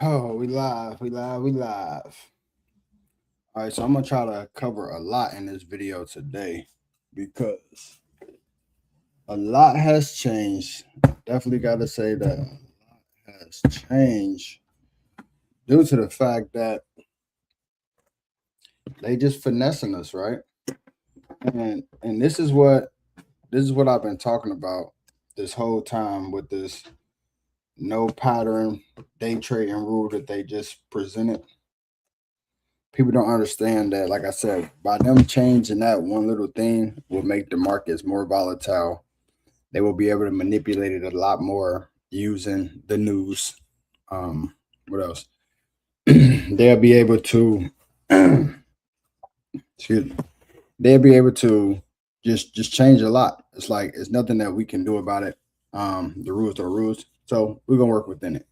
Oh, we live, we live, we live. All right, so I'm gonna try to cover a lot in this video today because a lot has changed. Definitely got to say that a lot has changed due to the fact that they just finessing us, right? And this is what I've been talking about this whole time with this no pattern day trading rule that they just presented. People don't understand that, like I said, by them changing that one little thing will make the markets more volatile. They will be able to manipulate it a lot more using the news. What else? They'll be able to excuse me, they'll be able to just change a lot. It's like it's nothing that we can do about it. The rules are rules. So we're gonna work within it.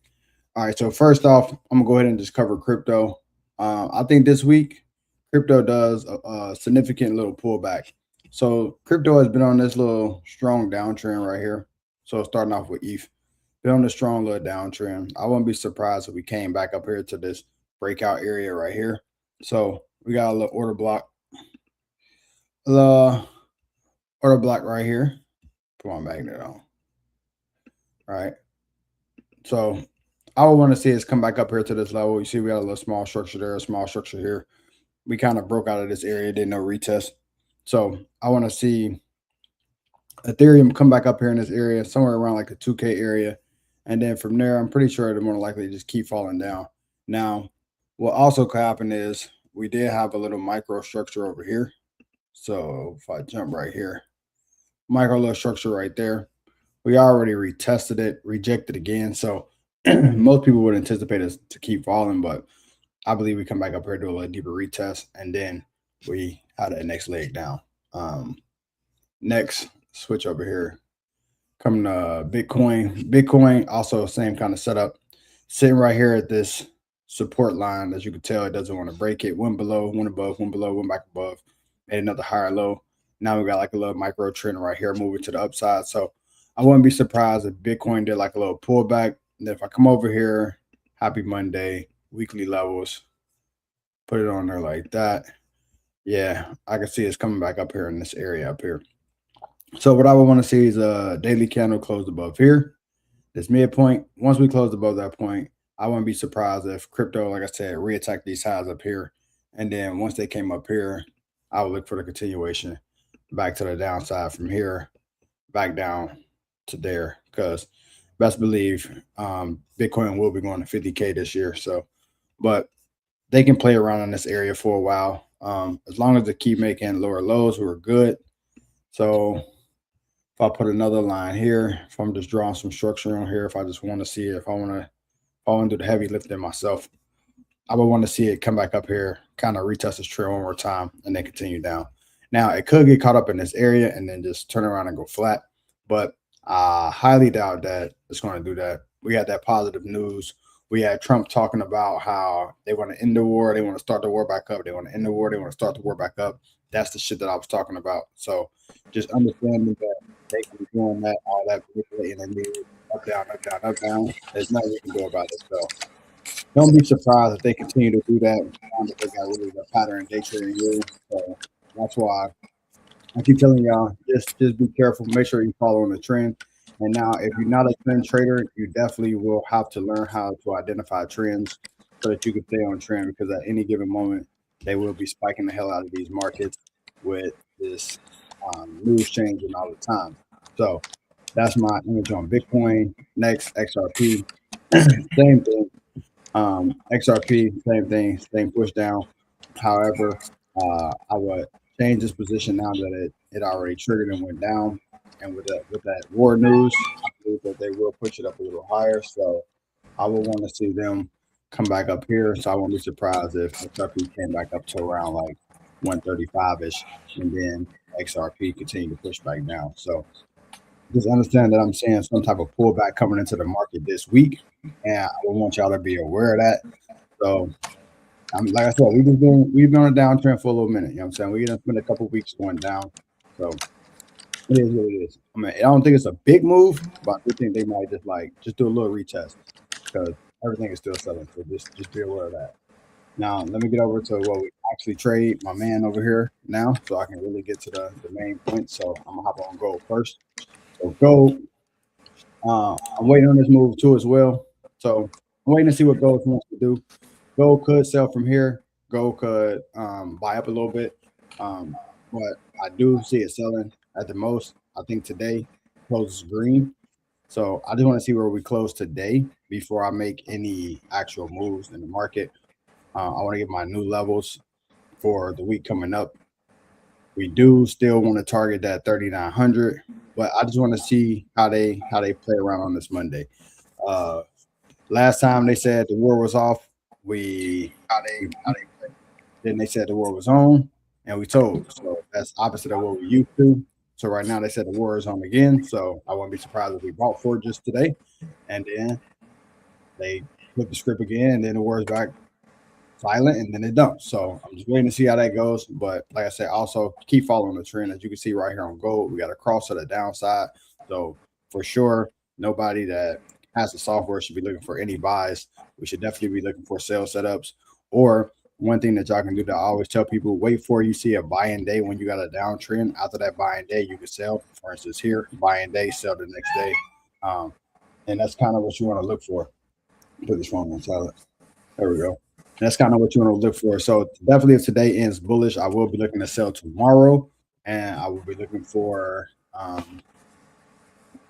All right. So first off, I'm gonna go ahead and just cover crypto. I think this week crypto does a significant little pullback. So crypto has been on this little strong downtrend right here. So starting off with ETH, been on a strong little downtrend. I wouldn't be surprised if we came back up here to this breakout area right here. So we got a little the order block right here. Come on, magnet on. All right. So I would want to see us come back up here to this level. You see, we got a little small structure there, a small structure here. We kind of broke out of this area, did no retest. So I want to see Ethereum come back up here in this area, somewhere around like the 2K area. And then from there, I'm pretty sure they're more likely to just keep falling down. Now, what also could happen is we did have a little micro structure over here. So if I jump right here, micro little structure right there. We already retested it, rejected again. So most people would anticipate us to keep falling, but I believe we come back up here, do a little deeper retest, and then we had that next leg down. Next, switch over here. Coming to Bitcoin. Bitcoin also same kind of setup. Sitting right here at this support line. As you can tell, it doesn't want to break it. One below, one above, one below, one back above, made another higher low. Now we got like a little micro trend right here moving to the upside. So I wouldn't be surprised if Bitcoin did like a little pullback. And if I come over here, happy Monday, weekly levels, put it on there like that. Yeah, I can see it's coming back up here in this area up here. So what I would want to see is a daily candle closed above here. This midpoint. Once we close above that point, I wouldn't be surprised if crypto, like I said, reattack these highs up here. And then once they came up here, I would look for the continuation back to the downside from here, back down to there. Because best believe Bitcoin will be going to 50K this year. So, but they can play around in this area for a while. As long as they keep making lower lows, we're good. So if I put another line here, if I'm just drawing some structure on here, if I just want to see it, if I want to do the heavy lifting myself, I would want to see it come back up here, kind of retest this trail one more time, and then continue down. Now it could get caught up in this area and then just turn around and go flat, but I highly doubt that it's going to do that. We had that positive news. We had Trump talking about how they want to end the war, they want to start the war back up, they want to end the war, they want to start the war back up. That's the shit that I was talking about. So just understanding that they can be doing that, all that manipulating the news, up, down, up, down, up, down. There's nothing we can do about it. So don't be surprised if they continue to do that. That they got really the pattern day trading rule. So that's why I keep telling y'all, just be careful. Make sure you're following the trend. And now, if you're not a trend trader, you definitely will have to learn how to identify trends so that you can stay on trend. Because at any given moment, they will be spiking the hell out of these markets with this news changing all the time. So that's my image on Bitcoin. Next, XRP, same thing. XRP, same thing, same push down. However, I would change this position now that it already triggered and went down. And with that war news, I believe that they will push it up a little higher. So I would want to see them come back up here. So I won't be surprised if XRP came back up to around like 135 ish, and then XRP continued to push back down. So just understand that I'm seeing some type of pullback coming into the market this week, and I want y'all to be aware of that. So like I said, we've been on a downtrend for a little minute. You know what I'm saying? We done spent a couple weeks going down. So it is what it is. I mean, I don't think it's a big move, but I do think they might just do a little retest because everything is still selling. So just be aware of that. Now let me get over to what we actually trade. My man over here now, so I can really get to the main point. So I'm gonna hop on gold first. So gold, I'm waiting on this move too as well. So I'm waiting to see what gold wants to do. Gold could sell from here. Gold could buy up a little bit, but I do see it selling at the most. I think today closes green. So I just want to see where we close today before I make any actual moves in the market. I want to get my new levels for the week coming up. We do still want to target that 3,900, but I just want to see how they play around on this Monday. Uh, Last time they said the war was off, we how they play. Then they said the war was on, and we told. So that's opposite of what we used to. So right now they said the war is on again. So I wouldn't be surprised if we bought for it just today, and then they flip the script again, and then the war is back silent, and then it dumps. So I'm just waiting to see how that goes. But like I said, also keep following the trend. As you can see right here on gold, we got a cross to the downside. So for sure, nobody that has the software should be looking for any buys. We should definitely be looking for sell setups. Or one thing that y'all can do that I always tell people, wait for you see a buy-in day when you got a downtrend. After that buy-in day, you can sell. For instance, here, buy-in day, sell the next day. Um, and that's kind of what you want to look for. Put this phone on silent. There we go. That's kind of what you want to look for. So definitely, if today ends bullish, I will be looking to sell tomorrow, and I will be looking for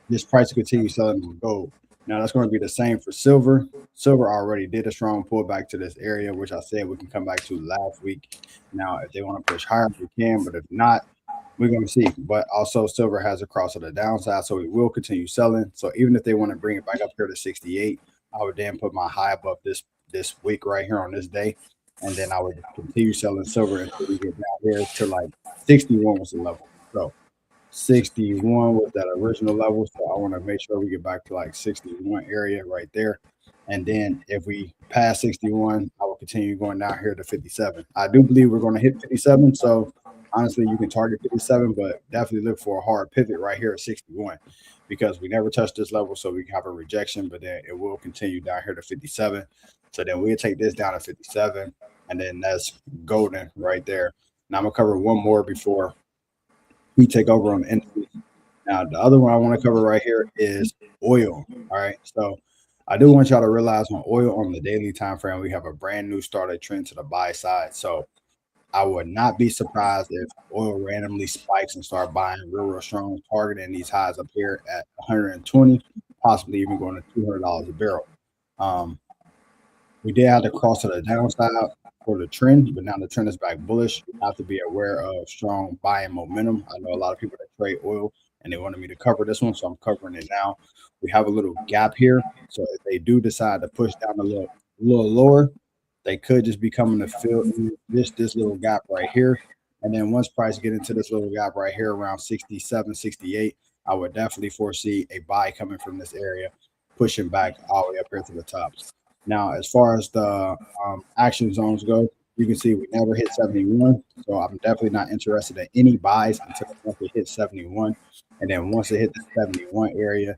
this price to continue selling in gold. Now that's going to be the same for silver. Silver already did a strong pullback to this area, which I said we can come back to last week. Now, if they want to push higher, we can, but if not, we're going to see. But also, silver has a cross on the downside, so it will continue selling. So even if they want to bring it back up here to 68, I would then put my high above this week right here on this day, and then I would continue selling silver until we get down here to like 61 was the level. So 61 was that original level. So I want to make sure we get back to like 61 area right there. And then if we pass 61, I will continue going down here to 57. I do believe we're going to hit 57. So honestly, you can target 57, but definitely look for a hard pivot right here at 61 because we never touched this level. So we can have a rejection, but then it will continue down here to 57. So then we'll take this down to 57. And then that's golden right there. Now I'm going to cover one more before we take over on the industry. Now, the other one I want to cover right here is oil. All right. So I do want y'all to realize on oil on the daily time frame, we have a brand new started trend to the buy side. So I would not be surprised if oil randomly spikes and start buying real strong, targeting these highs up here at 120, possibly even going to $200 a barrel. Um, we did have to cross to the downside for the trend, but now the trend is back bullish. You have to be aware of strong buying momentum. I know a lot of people that trade oil and they wanted me to cover this one, so I'm covering it now. We have a little gap here. So if they do decide to push down a little lower, they could just be coming to fill in this little gap right here. And then once price get into this little gap right here around 67, 68, I would definitely foresee a buy coming from this area, pushing back all the way up here to the top. Now, as far as the action zones go, you can see we never hit 71. So I'm definitely not interested in any buys until once it hits 71. And then once it hit the 71 area,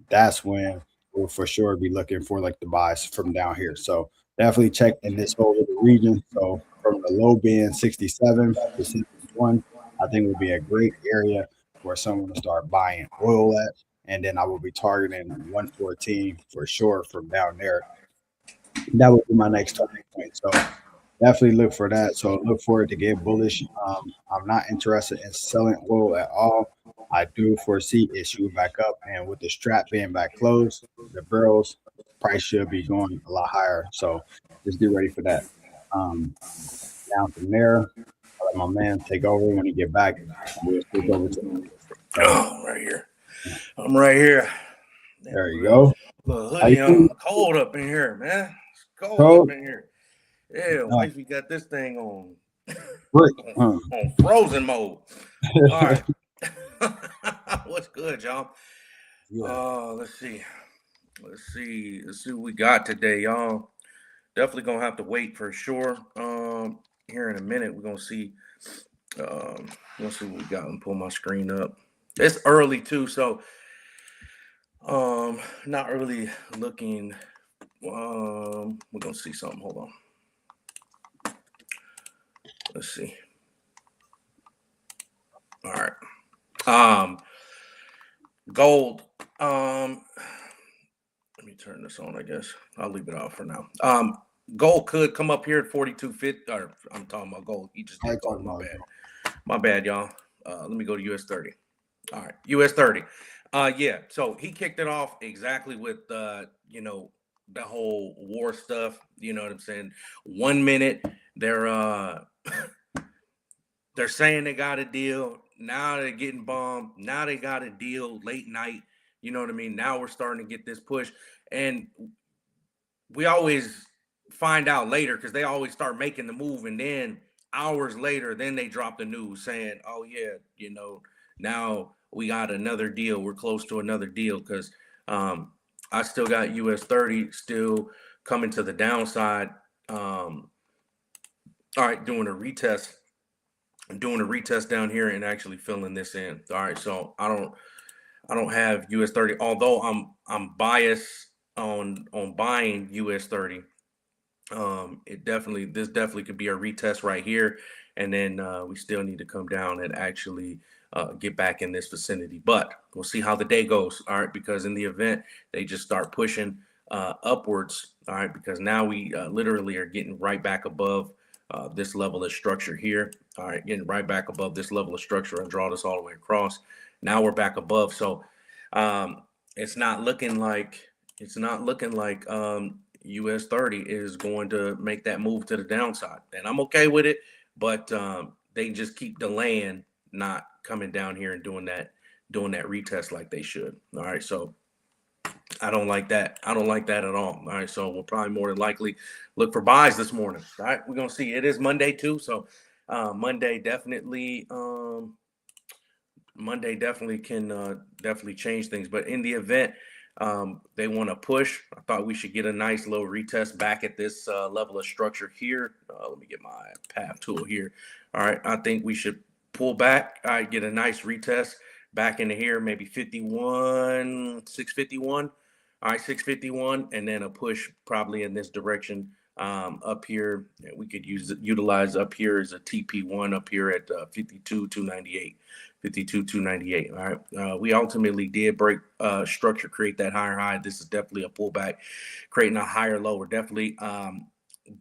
that's when we'll for sure be looking for like the buys from down here. So definitely check in this whole little region. So from the low being 67 to 61, I think would be a great area for someone to start buying oil at. And then I will be targeting 114 for sure from down there. That would be my next target point. So definitely look for that. So look for it to get bullish. I'm not interested in selling oil at all. I do foresee it shoot back up, and with the strap being back closed, the barrels price should be going a lot higher. So just get ready for that. Um, Down from there, I'll let my man take over when he get back. We'll switch over to. Oh, right here. I'm right here. There you go. Little How you hoodie feeling, on. Cold up in here, man. It's cold bro? up in here. Yeah, Uh, wifey got this thing on Brick. on frozen mode. All right. What's good, y'all? Yeah. Let's see. Let's see what we got today, y'all. Definitely gonna have to wait for sure. Here in a minute, we're gonna see. Um, let's see what we got. And pull my screen up. It's early too, so not really looking We're gonna see something. Hold on. Let's see. All right. Gold. Let me turn this on. I guess I'll leave it off for now. Gold could come up here at 42.50. Or I'm talking about gold. He just did gold. My bad, y'all. Let me go to US 30. All right, US 30. Yeah. So he kicked it off exactly with you know, the whole war stuff. You know what I'm saying? 1 minute they're they're saying they got a deal. Now they're getting bombed. Now they got a deal late night. You know what I mean? Now we're starting to get this push. And we always find out later because they always start making the move. And then hours later, then they drop the news saying, oh, yeah, you know, now we got another deal. We're close to another deal because I still got US 30 still coming to the downside. All right, doing a retest. I'm doing a retest down here and actually filling this in. All right, so I don't have US 30, although I'm biased on buying US 30. This definitely could be a retest right here, and then we still need to come down and actually get back in this vicinity. But we'll see how the day goes. All right, because in the event they just start pushing upwards. All right, because now we literally are getting right back above this level of structure here. All right, getting right back above this level of structure and draw this all the way across. Now we're back above, so it's not looking like US 30 is going to make that move to the downside, and I'm okay with it. But they just keep delaying, not coming down here and doing that retest like they should. All right, so I don't like that. I don't like that at all. All right, so we'll probably more than likely look for buys this morning. All right, we're gonna see. It is Monday too, so Monday definitely can definitely change things. But in the event they want to push, I thought we should get a nice little retest back at this level of structure here. Let me get my path tool here. All right, I think we should pull back. All right, get a nice retest back into here, maybe 651. All right, 651, and then a push probably in this direction up here. We could utilize up here as a TP1 up here at 52,298. 52,298. All right. We ultimately did break structure, create that higher high. This is definitely a pullback, creating a higher low. We're definitely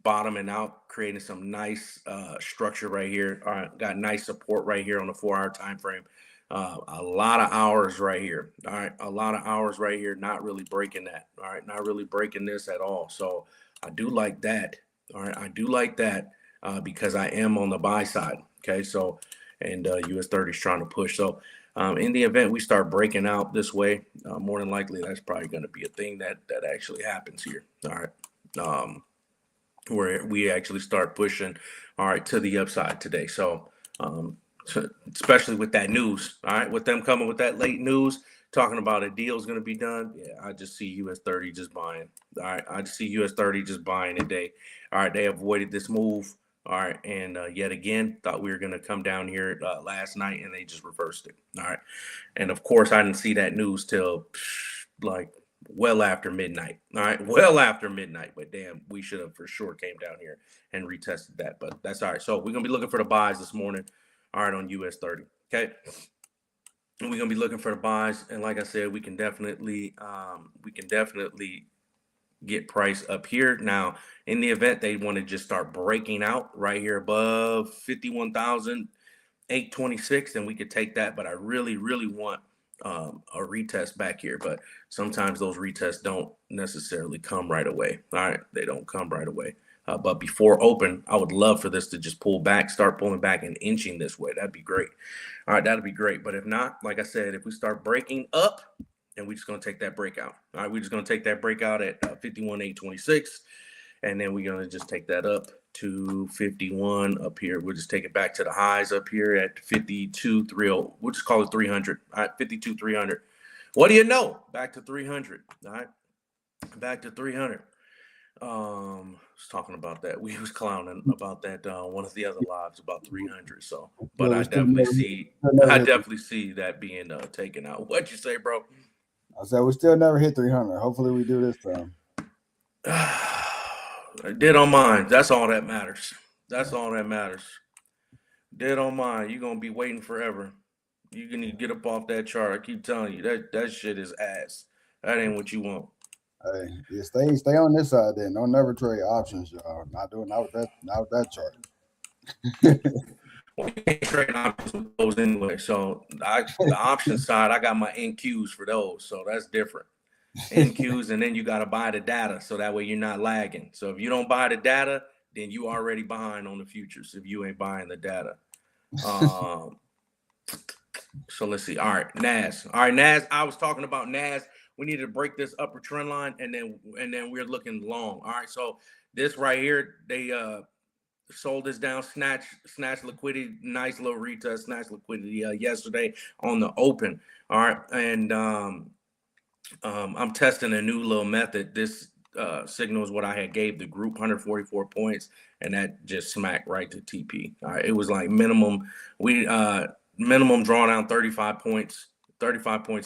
bottoming out, creating some nice structure right here. All right, got nice support right here on the 4-hour time frame. A lot of hours right here. All right, a lot of hours right here. Not really breaking that. All right, not really breaking this at all. So I do like that. All right, I do like that because I am on the buy side. Okay, so and US 30 is trying to push. So in the event we start breaking out this way, more than likely that's probably going to be a thing that actually happens here. All right, where we actually start pushing. All right, to the upside today. So especially with that news. All right, with them coming with that late news, talking about a deal is going to be done. Yeah, I just see US 30 just buying. All right, I just see US 30 just buying today. All right, they avoided this move. All right, and yet again, thought we were going to come down here last night, and they just reversed it. All right, and of course, I didn't see that news till like well after midnight. All right, well after midnight. But damn, we should have for sure came down here and retested that. But that's all right. So we're gonna be looking for the buys this morning. All right, on US 30. Okay. And we're gonna be looking for the buys, and like I said, we can definitely get price up here. Now, in the event they want to just start breaking out right here above 51,826, then we could take that. But I really, really want a retest back here. But sometimes those retests don't necessarily come right away. All right, they don't come right away. But before open, I would love for this to just pull back, start pulling back and inching this way. That'd be great. All right, that'd be great. But if not, like I said, if we start breaking up, then we're just going to take that breakout. All right, we're just going to take that breakout at 51,826. And then we're going to just take that up to 51 up here. We'll just take it back to the highs up here at 52,300. We'll just call it 300. All right, 52,300. What do you know? Back to 300. All right, back to 300. Was talking about that. We was clowning about that one of the other lives about 300. So, but I definitely see that being taken out. What'd you say, bro? I said we still never hit 300. Hopefully we do this time. Dead on mine. That's all that matters. That's all that matters. Dead on mine. You're gonna be waiting forever. You can get up off that chart. I keep telling you that shit is ass. That ain't what you want. Hey, yeah, stay on this side then. Don't never trade options, y'all. Not with that chart. Well, you can't trade options with those anyway. So the option side, I got my NQs for those. So that's different. NQs, and then you got to buy the data so that way you're not lagging. So if you don't buy the data, then you already behind on the futures if you ain't buying the data. So let's see. All right, NAS. All right, NAS. I was talking about NAS. We need to break this upper trend line, and then we're looking long. All right, so this right here, they sold this down, snatch liquidity, nice little retest, snatch liquidity yesterday on the open. All right, and I'm testing a new little method. This signal is what I had gave the group, 144 points, and that just smacked right to TP. All right, it was like minimum drawdown 35 points,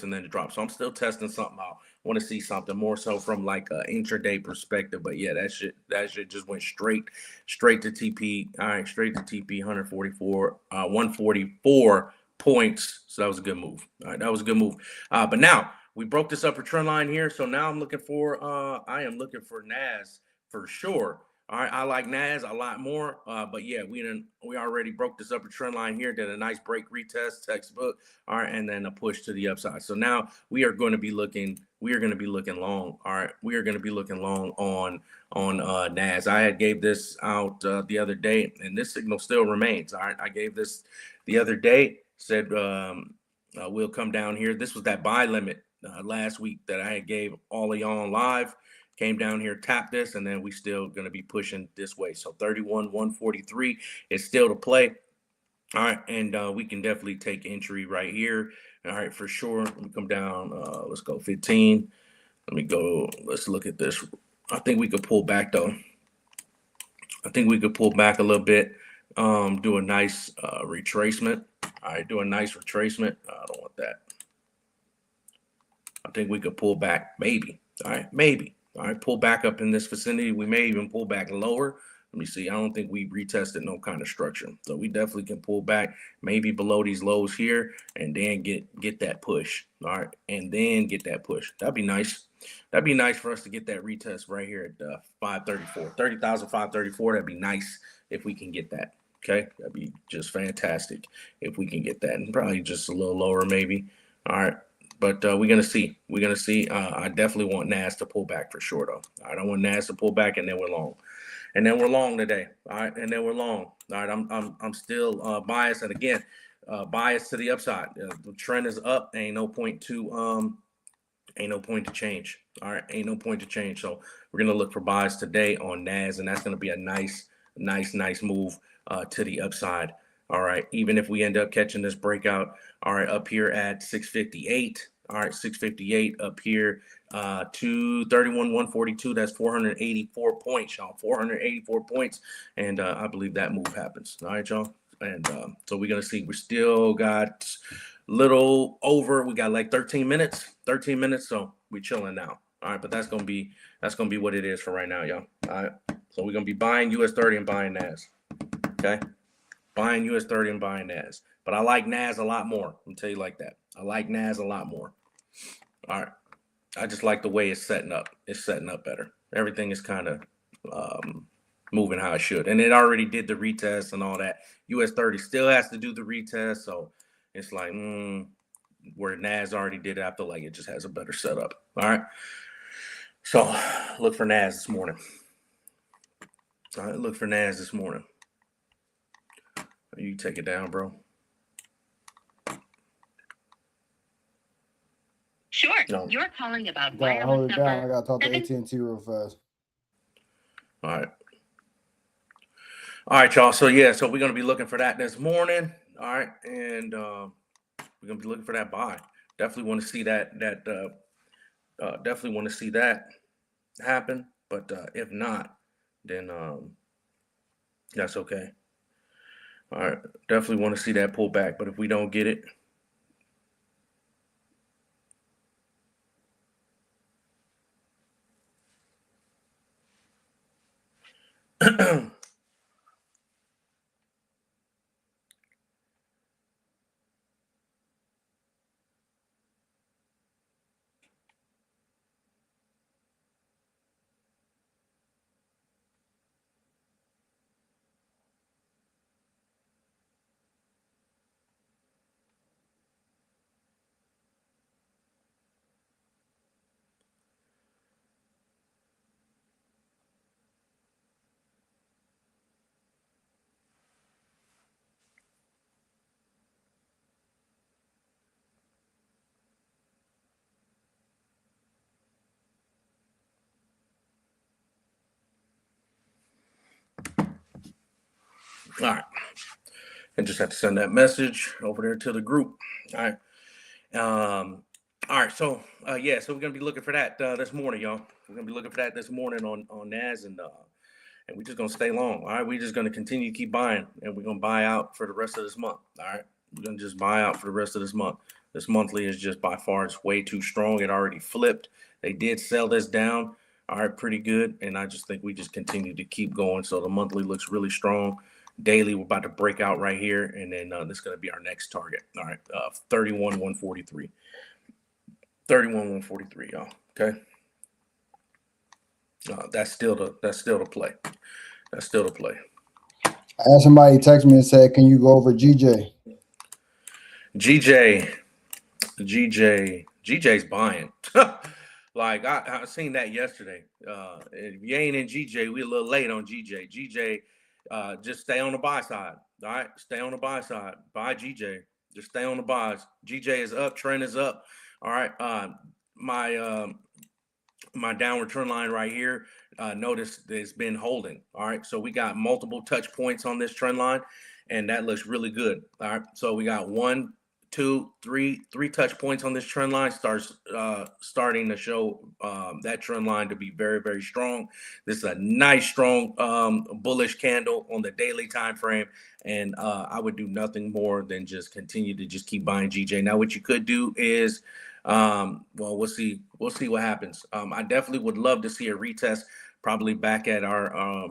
and then the drop. So I'm still testing something out. Want to see something more so from like an intraday perspective. But yeah, that shit just went straight to TP. All right, straight to TP, 144 points. So that was a good move. All right, that was a good move. But now we broke this upper trend line here. So now I'm looking for I am looking for NAS for sure. All right, I like NAS a lot more, but yeah, we already broke this upper trend line here, did a nice break retest, textbook, all right, and then a push to the upside. So now we are going to be looking long. All right, we are going to be looking long on NAS. I had gave this out the other day, and this signal still remains. All right, I gave this the other day, said we'll come down here. This was that buy limit last week that I had gave all of y'all on live. Came down here, tapped this, and then we still going to be pushing this way. So 31,143 is still to play. All right, and we can definitely take entry right here. All right, for sure. Let me come down. Let's go 15. Let me go. Let's look at this. I think we could pull back, though. I think we could pull back a little bit, do a nice retracement. All right, do a nice retracement. I don't want that. I think we could pull back, maybe. All right, maybe. All right, pull back up in this vicinity. We may even pull back lower. Let me see. I don't think we retested no kind of structure. So we definitely can pull back maybe below these lows here and then get that push. All right, and then get that push. That'd be nice. That'd be nice for us to get that retest right here at 534. 30,534. That'd be nice if we can get that. Okay, that'd be just fantastic if we can get that. And probably just a little lower maybe. All right. But we're gonna see. We're gonna see. I definitely want NAS to pull back for sure, though. I don't want NAS to pull back, and then we're long, today. All right, and then we're long. All right, I'm still biased, and again, biased to the upside. The trend is up. Ain't no point to change. All right, ain't no point to change. So we're gonna look for buys today on NAS, and that's gonna be a nice move to the upside. All right, even if we end up catching this breakout, all right, up here at 658. All right, 658 up here, 231,142. That's 484 points, y'all. 484 points, and I believe that move happens. All right, y'all, and so we're gonna see. We still got little over. We got like 13 minutes. 13 minutes, so we chilling now. All right, but that's gonna be what it is for right now, y'all. All right, so we're gonna be buying US30 and buying NAS. Okay, buying US30 and buying NAS. But I like NAS a lot more. Let me tell you like that. I like NAS a lot more. All right. I just like the way it's setting up. It's setting up better. Everything is kind of moving how it should. And it already did the retest and all that. US30 still has to do the retest. So it's like, where NAS already did it, I feel like it just has a better setup. All right. So look for NAS this morning. All right. Look for NAS this morning. You take it down, bro. Sure. No. You're calling about wireless hold it number. Down. I gotta talk to AT&T real fast. All right. All right, y'all. So yeah, so we're gonna be looking for that this morning. All right, and we're gonna be looking for that buy. Definitely want to see that. Definitely want to see that happen. But if not, then that's okay. All right, definitely want to see that pull back. But if we don't get it, All right. And just have to send that message over there to the group. All right. All right. So yeah, so we're gonna be looking for that this morning, y'all. We're gonna be looking for that this morning on NAS, and we're just gonna stay long. All right. We're just gonna continue to keep buying, and we're gonna buy out for the rest of this month. All right. We're gonna just buy out for the rest of this month. This monthly is just by far, it's way too strong. It already flipped. They did sell this down. All right, pretty good. And I just think we just continue to keep going. So the monthly looks really strong. Daily, we're about to break out right here, and then this is going to be our next target. All right, 31,143. 31,143, y'all. Okay. That's still the play. That's still the play. I had somebody text me and said, "Can you go over GJ?" GJ's buying. Like I seen that yesterday. If you ain't in GJ, we a little late on GJ. GJ, just stay on the buy side. All right, stay on the buy side. Buy GJ. Just stay on the buys. GJ is up. Trend is up. All right. My downward trend line right here. Notice it's been holding. All right. So we got multiple touch points on this trend line, and that looks really good. All right. So we got 1, 2, 3 touch points on this trend line. Starting to show that trend line to be very, very strong. This is a nice, strong bullish candle on the daily time frame, and I would do nothing more than just continue to just keep buying GJ. Now, what you could do is, well, we'll see what happens. I definitely would love to see a retest, probably back at our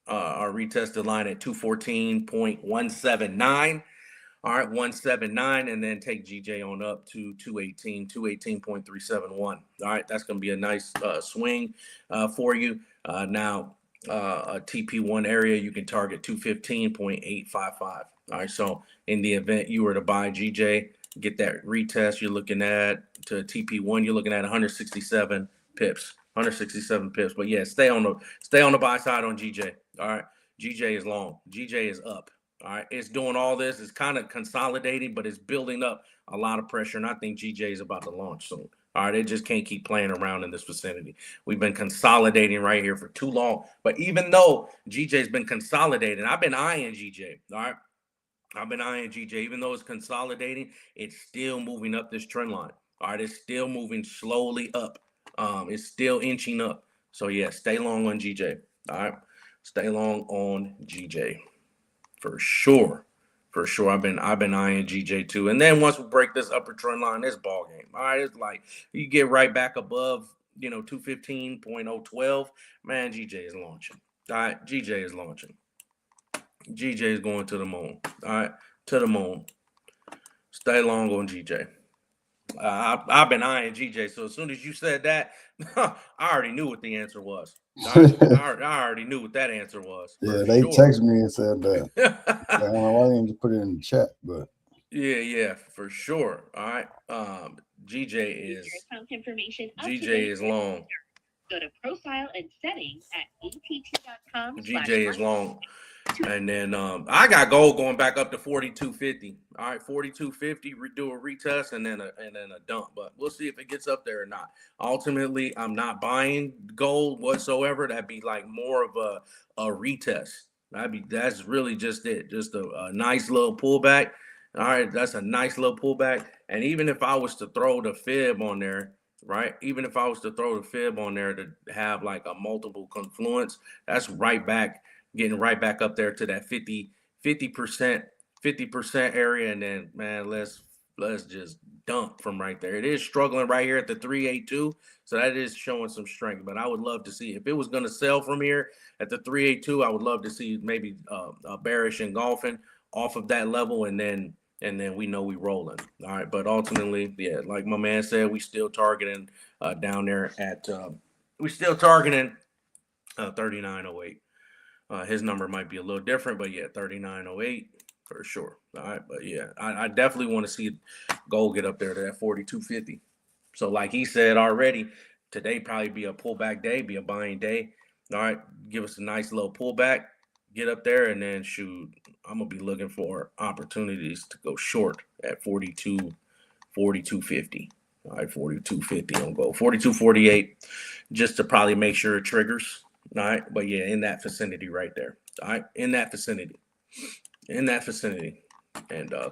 retested line at 214.179. All right, 179, and then take GJ on up to 218.371. All right, that's going to be a nice swing for you. Now, a TP1 area, you can target 215.855. All right, so in the event you were to buy GJ, get that retest, you're looking at to TP1, you're looking at 167 pips. 167 pips. But yeah, stay on the buy side on GJ. All right, GJ is long. GJ is up. All right, it's doing all this. It's kind of consolidating, but it's building up a lot of pressure. And I think GJ is about to launch soon. All right, it just can't keep playing around in this vicinity. We've been consolidating right here for too long. But even though GJ's been consolidating, I've been eyeing GJ. All right, I've been eyeing GJ. Even though it's consolidating, it's still moving up this trend line. All right, it's still moving slowly up. It's still inching up. So yeah, stay long on GJ. All right, stay long on GJ. For sure. I've been eyeing GJ too. And then once we break this upper trend line, this ball game. All right, it's like you get right back above, 215.012. Man, GJ is launching. All right, GJ is launching. GJ is going to the moon. All right, to the moon. Stay long on GJ. I've been eyeing GJ. So as soon as you said that, I already knew what the answer was. I already knew what that answer was. Yeah, they texted me and said that. I don't know why they didn't just put it in the chat, but yeah, for sure. All right. GJ is long. Go to profile and settings at att.com. GJ is long. And then I got gold going back up to 42.50. All right, 42.50. Do a retest and then a dump. But we'll see if it gets up there or not. Ultimately, I'm not buying gold whatsoever. That'd be like more of a retest. That's really just it. Just a nice little pullback. All right, that's a nice little pullback. And even if I was to throw the fib on there, right? Even if I was to throw the fib on there to have like a multiple confluence, that's right back. Getting right back up there to that 50% area, and then man, let's dump from right there. It is struggling right here at the 382, so that is showing some strength. But I would love to see if it was going to sell from here at the 382. I would love to see maybe bearish engulfing off of that level, and then we know we rolling. All right, but ultimately, yeah, like my man said, we still targeting down there at 3908. His number might be a little different, but yeah, 3908 for sure. All right, but yeah, I definitely want to see gold get up there to that 4250. So like he said already, today probably be a pullback day, be a buying day. All right, give us a nice little pullback, get up there, and then shoot, I'm gonna be looking for opportunities to go short at 4250. All right, 4250 on gold, 4248, just to probably make sure it triggers. All right, but yeah, in that vicinity right there. All right, in that vicinity. And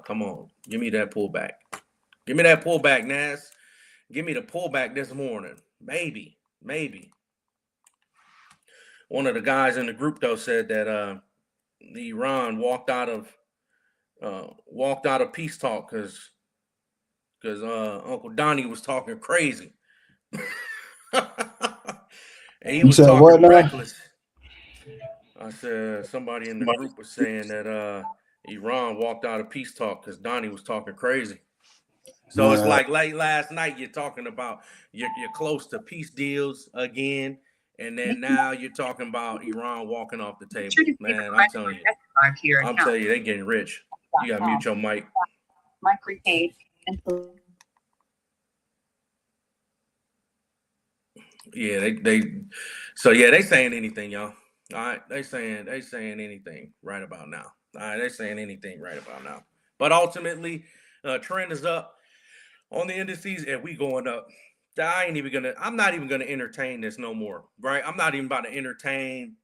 come on, give me that pullback. Give me that pullback, Nas. Give me the pullback this morning. Maybe. One of the guys in the group though said that the Iran walked out of peace talk because Uncle Donnie was talking crazy. And he was talking reckless. I said somebody in the group was saying that Iran walked out of peace talk because Donnie was talking crazy. So it's like late last night you're talking about you're close to peace deals again, and then now you're talking about Iran walking off the table. Man, I'm telling you, they're getting rich. You gotta mute your mic. My prepaid and yeah, they saying anything, y'all. All right, they saying anything right about now. All right, they're saying anything right about now. But ultimately, trend is up on the indices, and we going up. I'm not even gonna entertain this no more, right? I'm not even about to entertain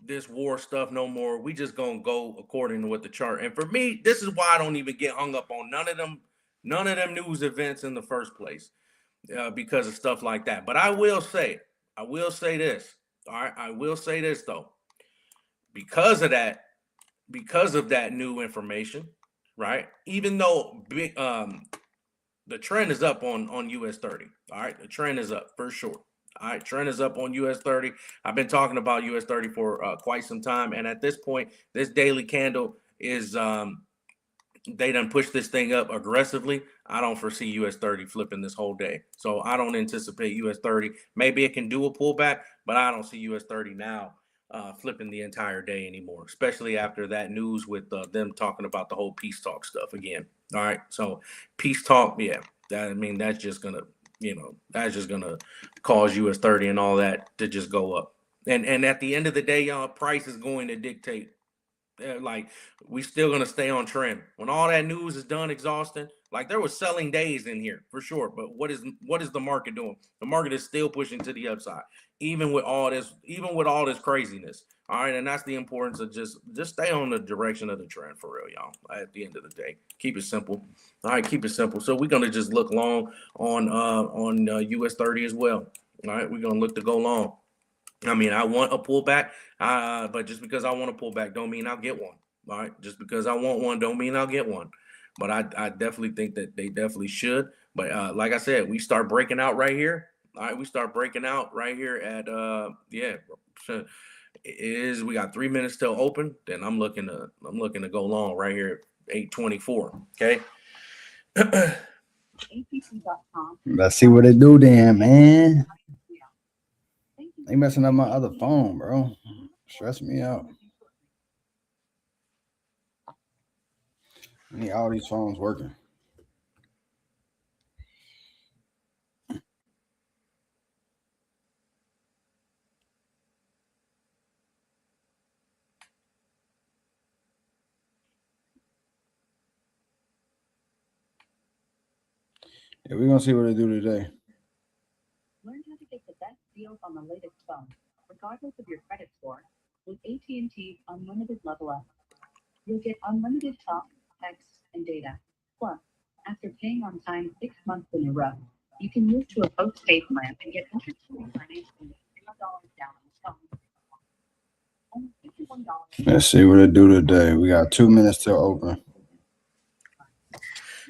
this war stuff no more. We just gonna go according to what the chart. And for me, this is why I don't even get hung up on none of them news events in the first place, because of stuff like that. But I will say this. All right, I will say this though, because of that new information, right? Even though the trend is up on US 30. All right, the trend is up for sure. All right, trend is up on US 30. I've been talking about US 30 for quite some time, and at this point, this daily candle is they done push this thing up aggressively. I don't foresee US 30 flipping this whole day, so I don't anticipate US 30. Maybe it can do a pullback, but I don't see US 30 now flipping the entire day anymore, especially after that news with them talking about the whole peace talk stuff again. All right, so peace talk, yeah, that's just gonna cause US 30 and all that to just go up. And at the end of the day, y'all, price is going to dictate. Like, we still gonna stay on trend when all that news is done exhausting. Like, there was selling days in here for sure, but what is the market doing? The market is still pushing to the upside, even with all this craziness. All right, and that's the importance of just stay on the direction of the trend for real, y'all. At the end of the day, keep it simple. All right, keep it simple. So we're gonna just look long on US 30 as well. All right, we're gonna look to go long. I mean, I want a pullback, but just because I want a pullback don't mean I'll get one. All right, just because I want one don't mean I'll get one. But I definitely think that they definitely should. But like I said, we start breaking out right here. All right, we start breaking out right here at we got 3 minutes till open. Then I'm looking to go long right here at 8:24. Okay. APC.com. Let's see what they do then, man. They messing up my other phone, bro. Stress me out. I need all these phones working. Yeah, we're gonna see what they do today. Learn how to get the best deals on the latest phone, regardless of your credit score, with AT&T Unlimited Level Up. You'll get unlimited talk, text, and data. Plus, after paying on time 6 months in a row, you can move to a postpaid plan and get interest-free financing with $0 down on the phone. Only $51. Let's see what they do today. We got 2 minutes till open.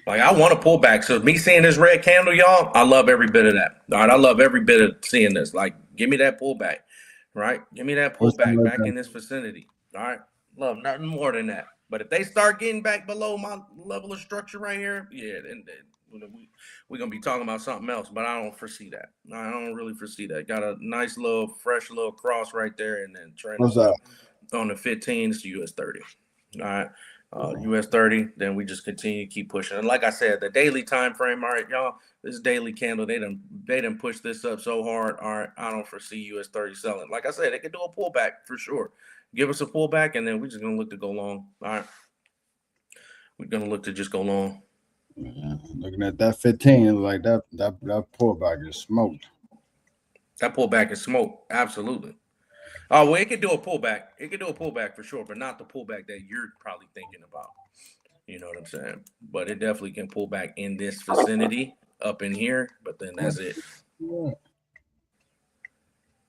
Like I want to pull back. So me seeing this red candle, y'all, I love every bit of that. All right, I love every bit of seeing this. Like, give me that pullback, right? Give me that What's pullback the back in this vicinity. All right, love nothing more than that. But if they start getting back below my level of structure right here, yeah, then we're gonna be talking about something else. But I don't foresee that. I don't really foresee that. Got a nice little fresh little cross right there, and then trending What's that? on the 15s to US 30. All right. US 30, then we just continue to keep pushing. And like I said, the daily time frame, all right, y'all, this daily candle, they done push this up so hard. All right, I don't foresee US 30 selling. Like I said, they could do a pullback for sure. Give us a pullback, and then we're just gonna look to go long. All right. We're gonna look to just go long. Yeah, looking at that 15, like that pullback is smoked. That pullback is smoke. Absolutely. Oh, well, it could do a pullback. It could do a pullback for sure, but not the pullback that you're probably thinking about. You know what I'm saying? But it definitely can pull back in this vicinity up in here, but then that's it. Yeah.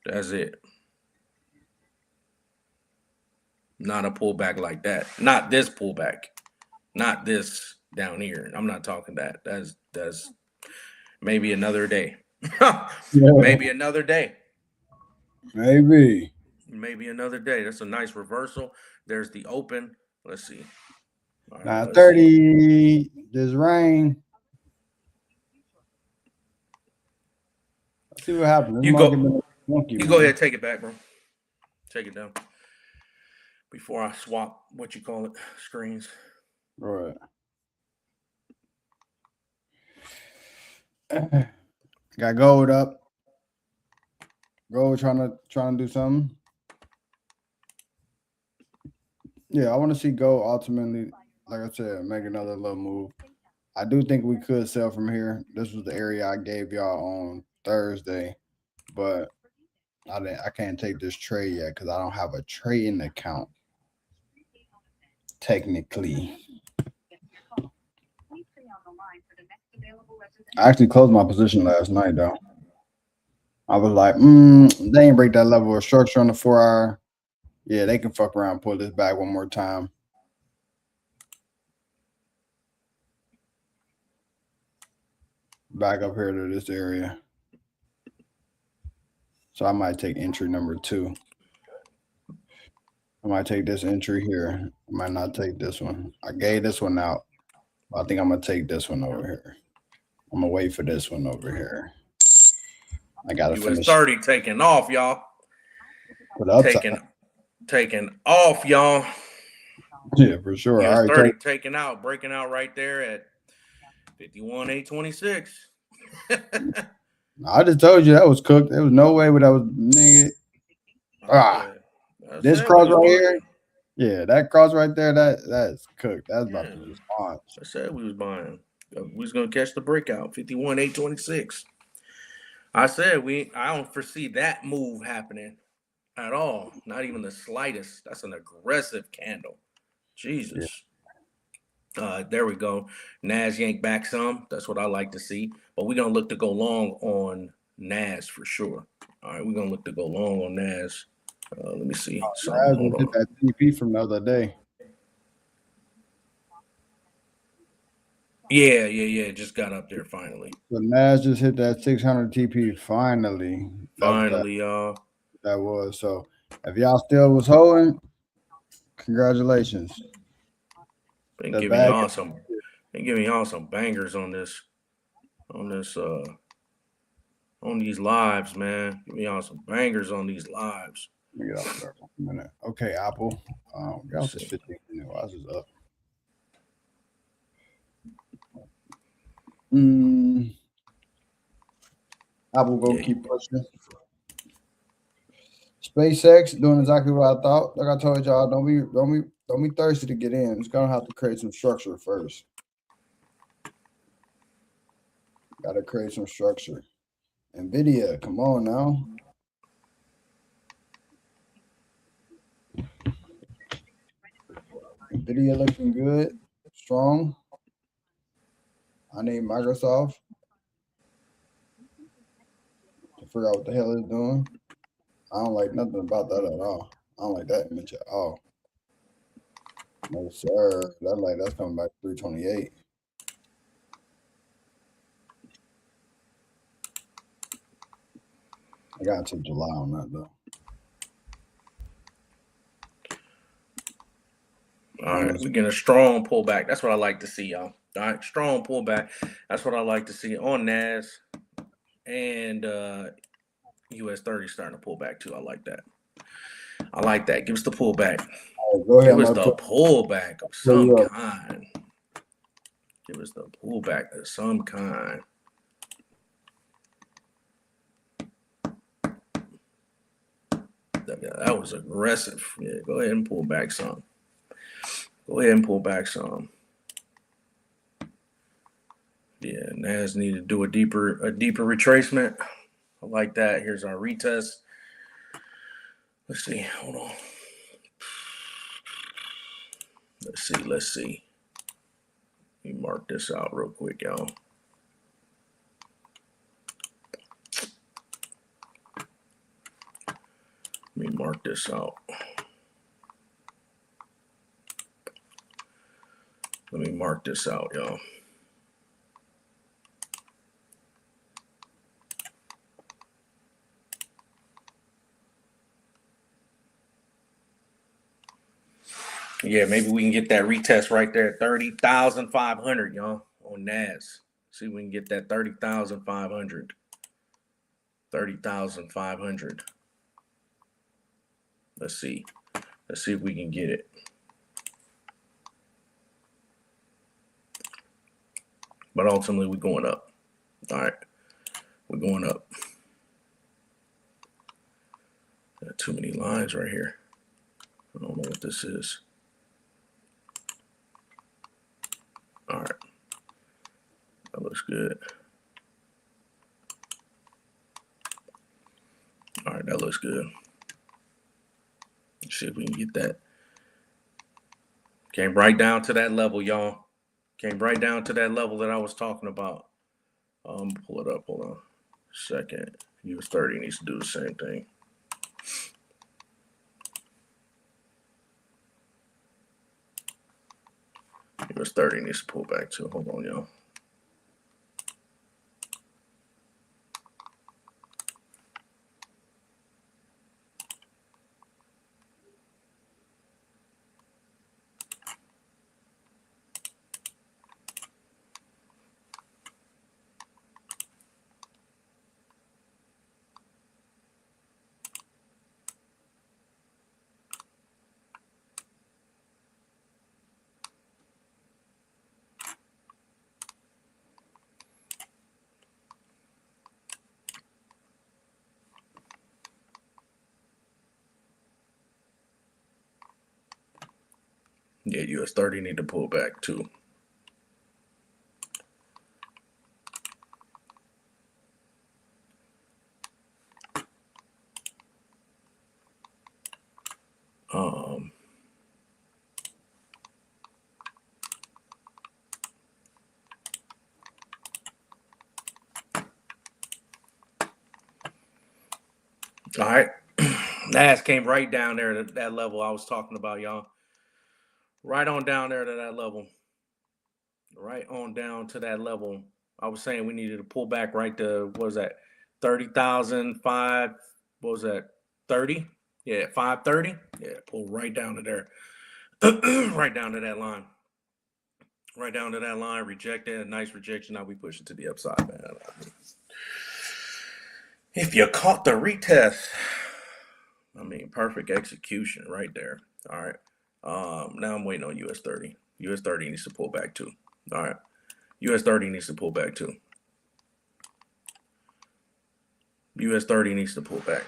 That's it. Not a pullback like that. Not this pullback. Not this down here. I'm not talking that. That's maybe another day. Maybe another day. Maybe. Maybe another day. That's a nice reversal. There's the open. Let's see. All right, Now let's 30, this rain. Let's see what happens. This You market go. been funky, You man. go ahead, take it back, bro. Take it down. Before I swap what you call it, screens. Right. Got gold up. Gold trying to do something. Yeah, I want to see gold ultimately, like I said, make another little move. I do think we could sell from here. This was the area I gave y'all on Thursday, but I can't take this trade yet because I don't have a trading account. Technically, I actually closed my position last night though. I was like, they ain't break that level of structure on the 4 hour. Yeah, they can fuck around and pull this back one more time. Back up here to this area. So I might take entry number 2. I might take this entry here. I might not take this one. I gave this one out. I think I'm going to take this one over here. I'm going to wait for this one over here. I got to finish. US 30 taking off, y'all. For the upside. Taking off, y'all. Yeah, for sure. US All right, 30 taking out, breaking out right there at 51,826. I just told you that was cooked. There was no way, but that was nigga. This cross right here. Yeah, that cross right there, that's cooked. That's about to respond. I said we was buying. We was gonna catch the breakout, 51,826. I said I don't foresee that move happening at all. Not even the slightest. That's an aggressive candle. Jesus. Yeah. There we go. NAS yanked back some. That's what I like to see. But we're gonna look to go long on NAS for sure. All right, we're gonna look to go long on NAS. Let me see. Hold on. That TP from the other day. Yeah. Just got up there finally. So NAS just hit that 600 TP finally. Finally, y'all. That was. So if y'all still was holding, congratulations. Been giving y'all some bangers on this, on these lives, man. Give me y'all some bangers on these lives. Let me get off there for a minute. Okay, Apple. Y'all just 15 minutes. Why is this up? Apple go keep pushing. SpaceX doing exactly what I thought. Like I told y'all, don't be thirsty to get in. It's gonna have to create some structure first. Gotta create some structure. NVIDIA, come on now. NVIDIA looking good, strong. I need Microsoft to figure out what the hell it's doing. I don't like nothing about that at all. I don't like that image at all. No, sir. That's coming back to 328. I got to July on that though. All right, we're getting a strong pullback. That's what I like to see, y'all. All right, strong pullback. That's what I like to see on NAS and US 30 starting to pull back too. I like that. I like that. Give us the pullback. Right, go ahead. Give us the pullback of some kind. Give us the pullback of some kind. That was aggressive. Yeah, go ahead and pull back some. Go ahead and pull back some. Yeah, NAS need to do a deeper retracement. I like that. Here's our retest. Let's see. Hold on. Let's see. Let me mark this out real quick, y'all. Let me mark this out. Let me mark this out, y'all. Yeah, maybe we can get that retest right there, 30,500, y'all, on NAS. See if we can get that 30,500. 30,500. Let's see. Let's see if we can get it. But ultimately, we're going up. All right. We're going up. Got too many lines right here. I don't know what this is. All right. That looks good. All right, that looks good. Let's see if we can get that. Came right down to that level, y'all. Came right down to that level that I was talking about. Pull it up. Hold on a second. US 30 needs to do the same thing. US 30 needs to pull back too. Hold on, y'all. Yeah, US 30 need to pull back too. All right. NAS came right down there to that level I was talking about, y'all. Right on down there to that level. Right on down to that level. I was saying we needed to pull back right to, what was that? 30,005. What was that? 30? Yeah, 530. Yeah, pull right down to there. Right down to that line. Right down to that line. Reject it. A nice rejection. Now we push it to the upside, man. If you caught the retest, I mean, perfect execution right there. All right. Now I'm waiting on US 30. US 30 needs to pull back too. All right. US 30 needs to pull back too. US 30 needs to pull back.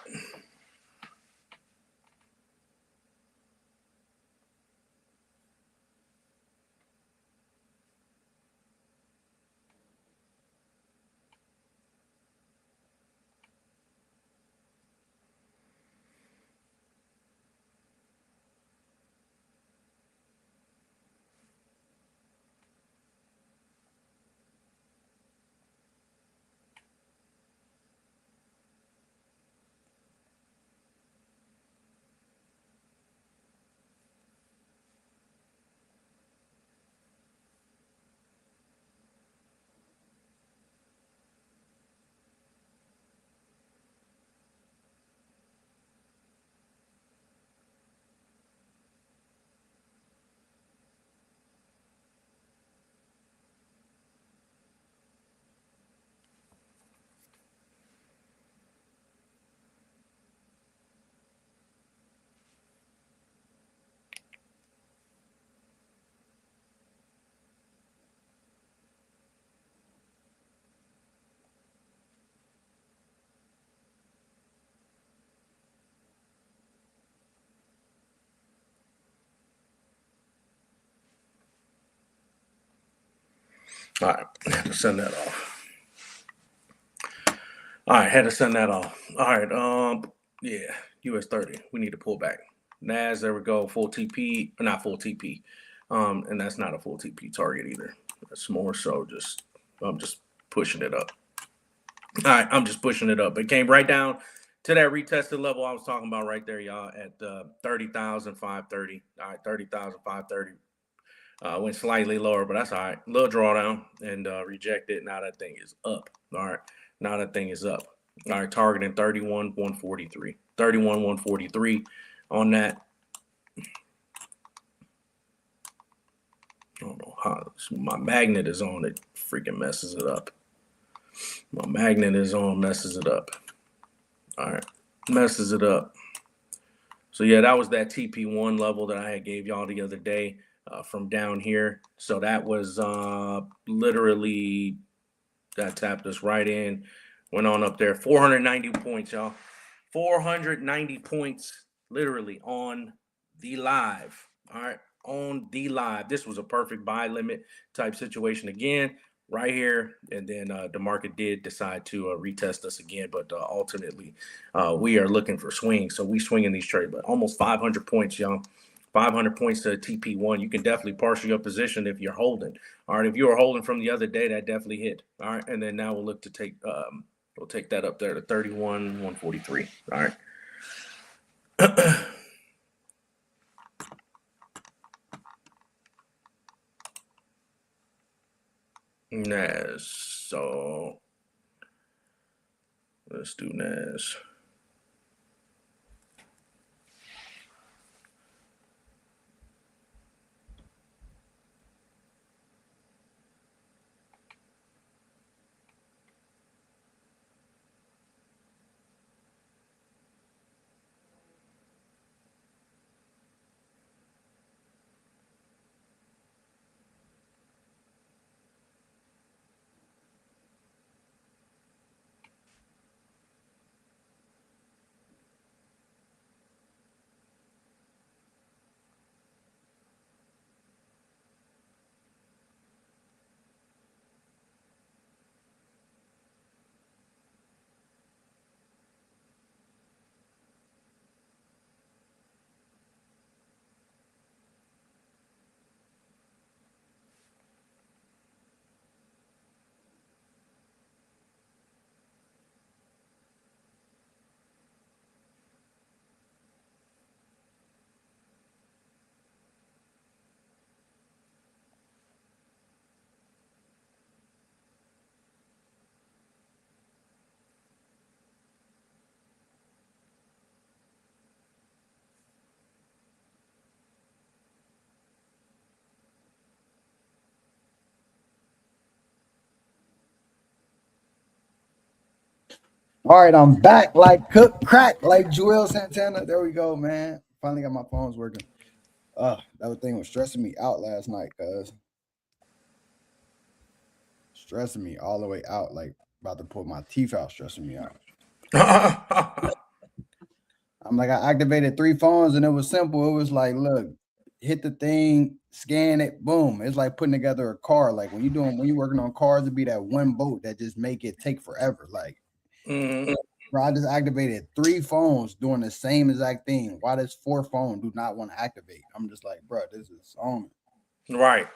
All right, had to send that off. All right, had to send that off. All right, yeah, US 30. We need to pull back. NAS, there we go. Full TP, not full TP. And that's not a full TP target either. That's more so I'm just pushing it up. All right, I'm just pushing it up. It came right down to that retested level I was talking about right there, y'all, at 30,530. All right, 30,530. Went slightly lower, but that's all right. Little drawdown and rejected. Now that thing is up. All right, now that thing is up. All right, targeting 31,143. 31,143 on that. I don't know how my magnet is on. It freaking messes it up. My magnet is on, messes it up. All right, messes it up. So yeah, that was that TP1 level that I had gave y'all the other day from down here. So that was literally that tapped us right in, went on up there, 490 points, y'all. 490 points, literally on the live. All right, on the live. This was a perfect buy limit type situation again. Right here, and then the market did decide to retest us again, but ultimately we are looking for swings, so we swinging these trades, but almost 500 points, y'all. 500 points to TP1. You can definitely partial your position if you're holding. All right, if you were holding from the other day, that definitely hit. All right, and then now we'll look to take we'll take that up there to 31,143. All right. NAS. So let's do NAS. All right, I'm back like cook crack, like Joel Santana. There we go, man. Finally got my phones working. That thing was stressing me out last night, cuz stressing me all the way out, like about to pull my teeth out, stressing me out. I'm like, I activated 3 phones and it was simple. It was like, look, hit the thing, scan it, boom. It's like putting together a car. Like when you're working on cars, it'd be that one boat that just make it take forever. Like, bro, I just activated 3 phones doing the same exact thing. Why does 4 phone do not want to activate? I'm just like, bro, this is on. Right.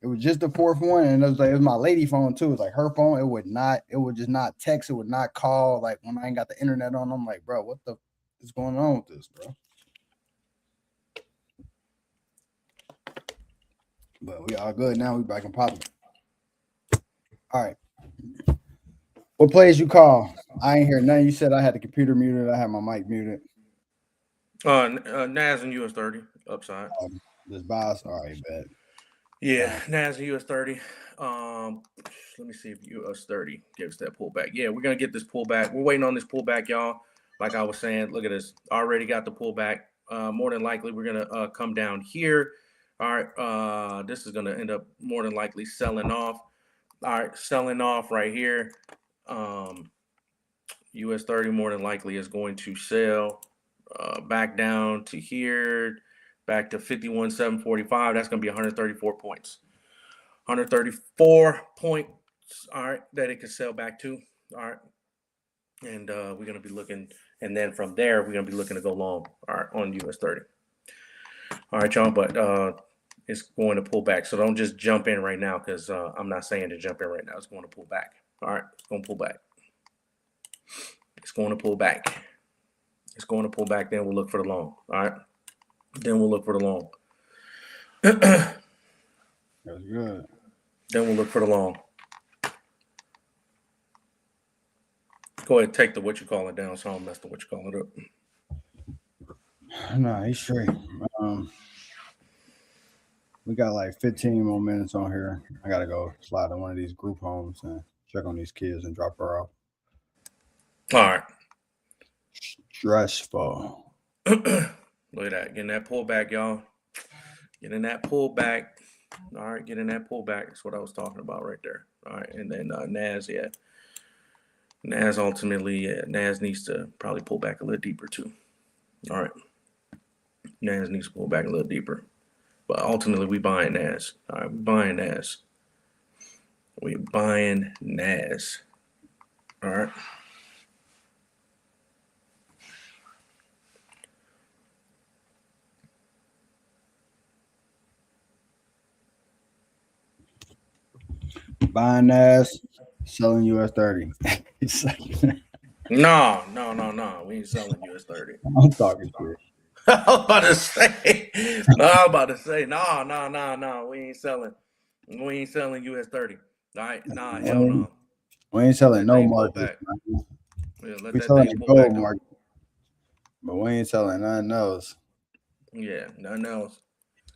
It was just the 4th one, and it was my lady phone too. It was like her phone. It would just not text. It would not call. Like when I ain't got the internet on, I'm like, bro, what the is going on with this, bro? But we all good now. We back in popping. All right. What plays you call? I ain't hear nothing. You said I had the computer muted. I had my mic muted. NAS and US 30 upside. This boss. All right, bet. Yeah, NAS and US 30. Let me see if US 30 gives that pullback. Yeah, we're gonna get this pullback. We're waiting on this pullback, y'all. Like I was saying, look at this. Already got the pullback. More than likely, we're gonna come down here. All right. This is gonna end up more than likely selling off. All right, selling off right here. US 30 more than likely is going to sell back down to here, back to 51,745. That's going to be 134 points. 134 points. All right, that it can sell back to. All right, and we're gonna be looking, and then from there we're gonna be looking to go long. All right, on US 30. All right, y'all, but it's going to pull back, so don't just jump in right now because I'm not saying to jump in right now. It's going to pull back. All right, it's going to pull back. It's going to pull back. It's going to pull back. Then we'll look for the long. All right, then we'll look for the long. That's good. Then we'll look for the long. Go ahead, take the what you call it down, so I don't mess the what you call it up. No, he's straight. We got like 15 more minutes on here. I gotta go slide in one of these group homes and check on these kids and drop her off. All right. Stressful. Look at that. Getting that pullback, y'all. Getting that pullback. All right, getting that pullback. That's what I was talking about right there. All right, and then NAS, yeah. NAS ultimately, NAS needs to probably pull back a little deeper too. All right. NAS needs to pull back a little deeper. But ultimately, we buying NAS. All right, we buying NAS. We buying NAS. All right. Buying NAS, selling US 30. No. We ain't selling US 30. I'm talking shit. I was about to say, no. We ain't selling US 30. All right, nah, hell no. We ain't selling Let no that thing pull market. back. Yeah, let We that selling thing the pull back gold though. market, but we ain't selling nothing else. Yeah, nothing else.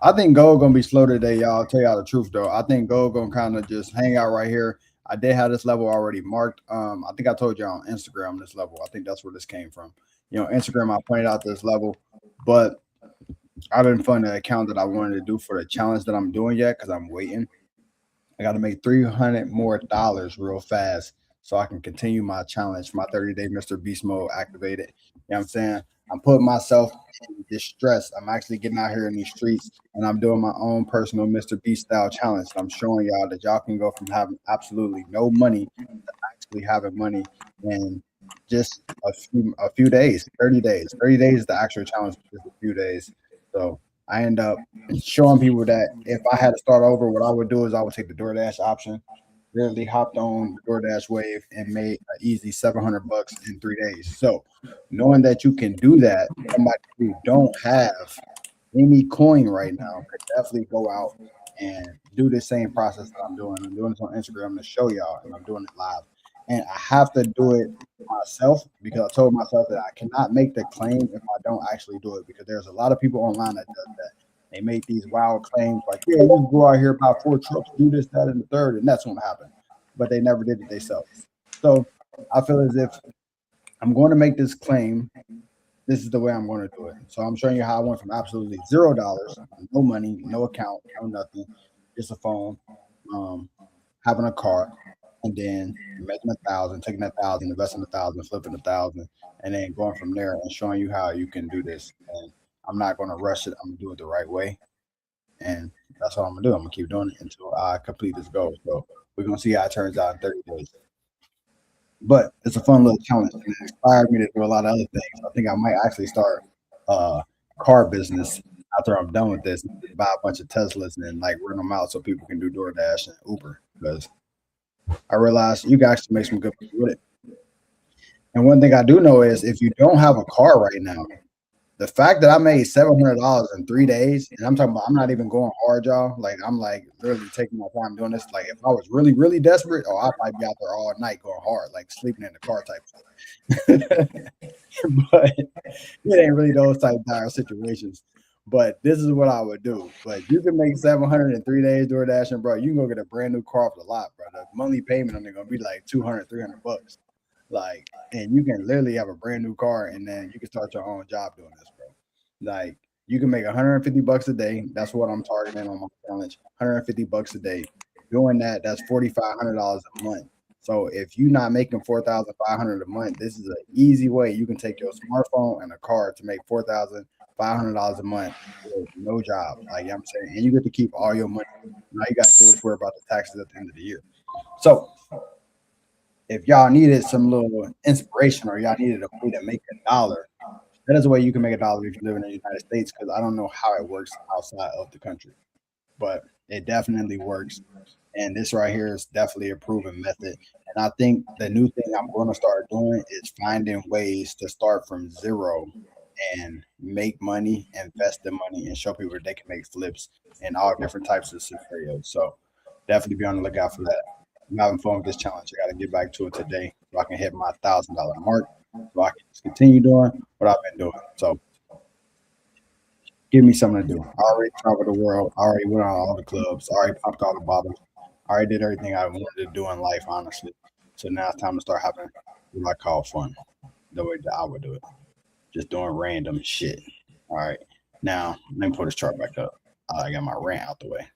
I think gold gonna be slow today, y'all. I'll tell y'all the truth though. I think gold gonna kind of just hang out right here. I did have this level already marked. I think I told y'all on Instagram this level. I think that's where this came from. You know, Instagram, I pointed out this level, but I didn't find the account that I wanted to do for the challenge that I'm doing yet because I'm waiting. I got to make $300 more real fast so I can continue my challenge, my 30-day Mr. Beast mode activated. You know what I'm saying? I'm putting myself in distress. I'm actually getting out here in these streets and I'm doing my own personal Mr. Beast style challenge. I'm showing y'all that y'all can go from having absolutely no money to actually having money in just a few days, 30 days. 30 days is the actual challenge, just a few days. So I end up showing people that if I had to start over, what I would do is I would take the DoorDash option, literally hopped on the DoorDash wave and made an easy $700 in 3 days. So knowing that you can do that, somebody who don't have any coin right now could definitely go out and do the same process that I'm doing. I'm doing this on Instagram to show y'all, and I'm doing it live. And I have to do it myself because I told myself that I cannot make the claim if I don't actually do it because there's a lot of people online that does that. They make these wild claims like, yeah, you can go out here, buy 4 trucks, do this, that, and the third, and that's what happened. But they never did it themselves. So I feel as if I'm going to make this claim. This is the way I'm going to do it. So I'm showing you how I went from absolutely $0, no money, no account, no nothing, just a phone, having a car, and then making 1,000, taking 1,000, investing 1,000, flipping 1,000, and then going from there and showing you how you can do this. And I'm not going to rush it. I'm going to do it the right way. And that's what I'm going to do. I'm going to keep doing it until I complete this goal. So we're going to see how it turns out in 30 days. But it's a fun little challenge. And it inspired me to do a lot of other things. I think I might actually start a car business after I'm done with this. Buy a bunch of Teslas and like rent them out so people can do DoorDash and Uber because I realized you can actually make some good money with it. And one thing I do know is if you don't have a car right now, the fact that I made $700 in 3 days, and I'm talking about I'm not even going hard, y'all. Like I'm like literally taking my time doing this. Like if I was really, really desperate, I might be out there all night going hard, like sleeping in the car type stuff. But it ain't really those type dire situations. But this is what I would do. But you can make 700 in 3 days door dashing, bro. You can go get a brand new car off the lot, bro. The monthly payment on it gonna be like $200, $300. Like, and you can literally have a brand new car and then you can start your own job doing this, bro. Like, you can make $150 a day. That's what I'm targeting on my challenge. $150 a day. Doing that, that's $4,500 a month. So if you're not making $4,500 a month, this is an easy way you can take your smartphone and a car to make $4,500 $500 a month with no job. Like, you know what I'm saying? And you get to keep all your money. All you got to do is worry about the taxes at the end of the year. So if y'all needed some little inspiration or y'all needed a way to make $1, that is a way you can make $1 if you live in the United States, because I don't know how it works outside of the country, but it definitely works. And this right here is definitely a proven method. And I think the new thing I'm going to start doing is finding ways to start from zero and make money, invest the money, and show people they can make flips in all different types of scenarios. So definitely be on the lookout for that. I'm having fun with this challenge. I got to get back to it today so I can hit my $1,000 mark, so I can just continue doing what I've been doing. So give me something to do. I already traveled the world. I already went on all the clubs. I already popped all the bottles. I already did everything I wanted to do in life, honestly. So now it's time to start having what I call fun, the way that I would do it. Just doing random shit. All right. Now, let me put this chart back up. I got my rant out the way.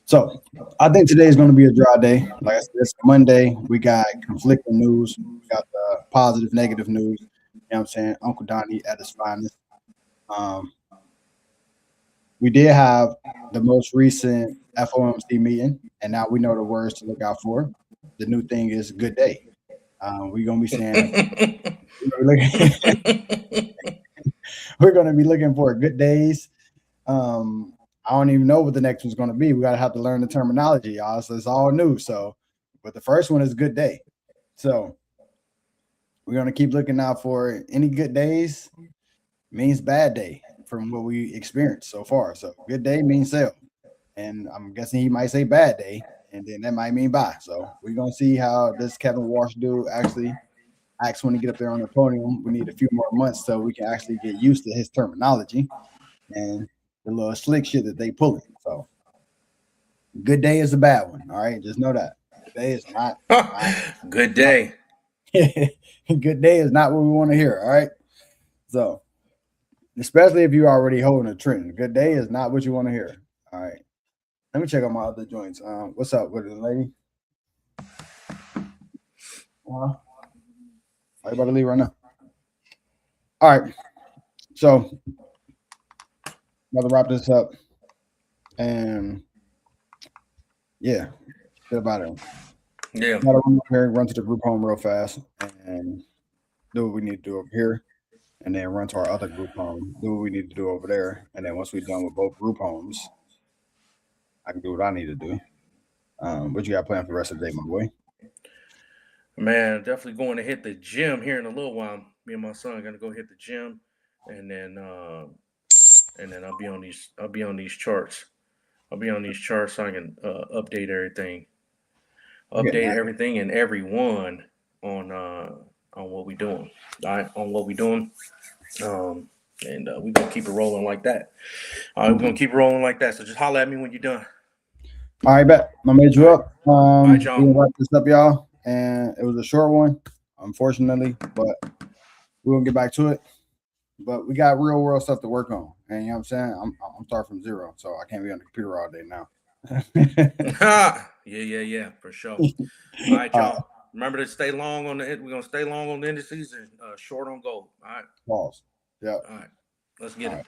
So I think today is going to be a dry day. Like I said, it's Monday. We got conflicting news. We got the positive, negative news. You know what I'm saying? Uncle Donnie at his finest. We did have the most recent FOMC meeting, and now we know the words to look out for. The new thing is good day. We're going to be saying, we're going to be looking for good days. I don't even know what the next one's going to be. We got to have to learn the terminology, y'all. So it's all new. So, but the first one is good day. So we're going to keep looking out for any good days means bad day from what we experienced so far. So good day means sell. And I'm guessing he might say bad day, and then that might mean buy. So we're going to see how this Kevin Walsh dude actually acts when he get up there on the podium. We need a few more months so we can actually get used to his terminology and the little slick shit that they pulling. So good day is a bad one. All right. Just know that. Good day is not good day. Good day is not what we want to hear. All right. So especially if you're already holding a trend. Good day is not what you want to hear. All right. Let me check out my other joints. What's up with it, lady? Are you about to leave right now? All right. So about to wrap this up. And yeah, good about it. Yeah. Gotta run up here, run to the group home real fast, and do what we need to do over here, and then run to our other group home, do what we need to do over there, and then once we're done with both group homes, I can do what I need to do. What you got planned for the rest of the day, my boy? Man, definitely going to hit the gym here in a little while. Me and my son are gonna go hit the gym, and then I'll be on these charts. I'll be on these charts so I can update everything, Okay, and everyone on what we doing. All right, on what we doing. And we're gonna keep it rolling like that. All right, we're gonna keep it rolling like that. So just holler at me when you're done. all right, bet. I made you up. right, y'all. We'll wrap this up, y'all. And it was a short one, unfortunately, but we're gonna get back to it. But we got real world stuff to work on. And you know what I'm saying? I'm starting from zero, so I can't be on the computer all day now. yeah, for sure. All right, y'all. Remember to stay long on the. We're gonna stay long on the indices and short on gold. All right. Pause. Yeah. All right. Let's get it.